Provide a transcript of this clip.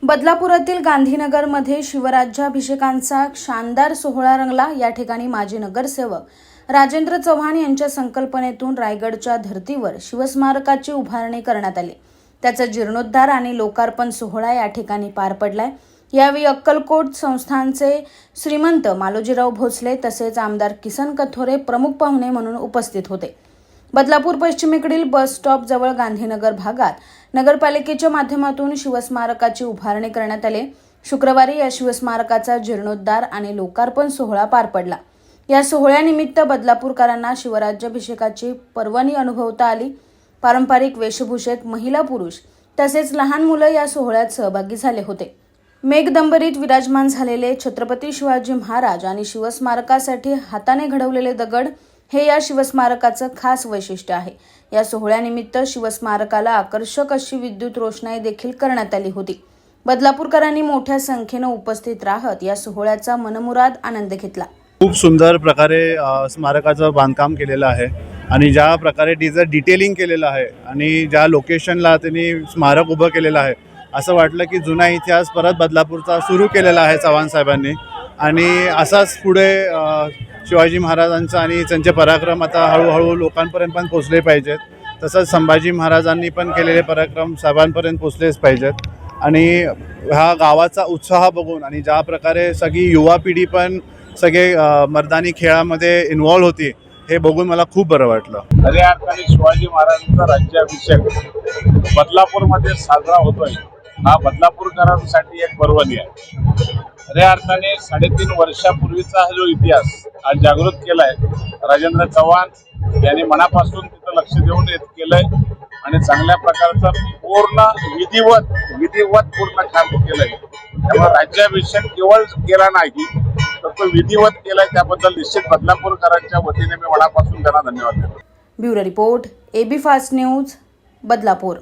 बदलापुरातील गांधीनगरमध्ये शिवराज्याभिषेकांचा शानदार सोहळा रंगला। या ठिकाणी माजी नगरसेवक राजेंद्र चव्हाण यांच्या संकल्पनेतून रायगडच्या धर्तीवर शिवस्मारकाची उभारणी करण्यात आली। त्याचा जीर्णोद्धार आणि लोकार्पण सोहळा या ठिकाणी पार पडलाय। यावेळी अक्कलकोट संस्थानचे श्रीमंत मालोजीराव भोसले तसेच आमदार किसन कथोरे प्रमुख पाहुणे म्हणून उपस्थित होते। बदलापूर पश्चिमेकडील बस स्टॉप जवळ गांधीनगर भागात नगरपालिकेच्या माध्यमातून शिवस्मारकाची उभारणी करण्यात आली। शुक्रवारी या शिवस्मारकाचा जीर्णोद्धार आणि लोकार्पण सोहळा पार पडला। या सोहळ्यानिमित्त बदलापूरकरांना शिवराज्याभिषेकाची पर्वणी अनुभवता आली। पारंपरिक वेशभूषेत महिला पुरुष तसेच लहान मुलं या सोहळ्यात सहभागी झाले होते। मेघदंबरीत विराजमान झालेले छत्रपती शिवाजी महाराज आणि शिवस्मारकासाठी हाताने घडवलेले दगड हे या शिवस्मारकाचं खास वैशिष्ट्य आहे। या सोहळ्यानिमित्त शिवस्मारकाला आकर्षक अशी विद्युत रोषणाई देखील करण्यात आली होती। बदलापूरकरांनी मोठ्या संख्येने उपस्थित राहत या सोहळ्याचा मनमुराद आनंद घेतला। खूप सुंदर प्रकारे स्मारकाचं बांधकाम केलेलं आहे आणि ज्या प्रकारे डिटेलिंग केलेलं आहे आणि ज्या लोकेशनला त्यांनी स्मारक उभं केलेलं आहे, असं वाटलं की जुना इतिहास परत बदलापूरचा सुरू केलेला आहे चव्हाण साहेबांनी। आणि असाच पुढे शिवाजी महाराजांचा आणि त्यांचे पराक्रम आता हळूहळू लोकांपर्यंत पण पोचले पाहिजेत। तसंच संभाजी महाराजांनी पण केलेले पराक्रम सर्वांपर्यंत पोचलेच पाहिजेत। आणि ह्या गावाचा उत्साह बघून आणि ज्या प्रकारे सगळी युवा पिढी पण सगळे मर्दानी खेळामध्ये इन्व्हॉल्व होती, हे बघून मला खूप बरं वाटलं। खऱ्या अर्थाने शिवाजी महाराजांचा राज्याभिषेक बदलापूरमध्ये साजरा होतोय, हा बदलापूरकरांसाठी एक पर्वणी आहे। खऱ्या अर्थाने 3.5 वर्षापूर्वीचा हा जो इतिहास आज जागृत केलाय, राजेंद्र चव्हाण यांनी मनापासून तिथं लक्ष देऊन केलंय आणि चांगल्या प्रकारचं पूर्ण विधिवत पूर्ण काम केलंय। त्यामुळे राज्याभिषेक केवळ केला नाही तर तो विधिवत केलाय, त्याबद्दल निश्चित बदलापूरकरांच्या वतीने मी मनापासून त्यांना धन्यवाद देतो। Bureau report, AB fast news, Badlapur.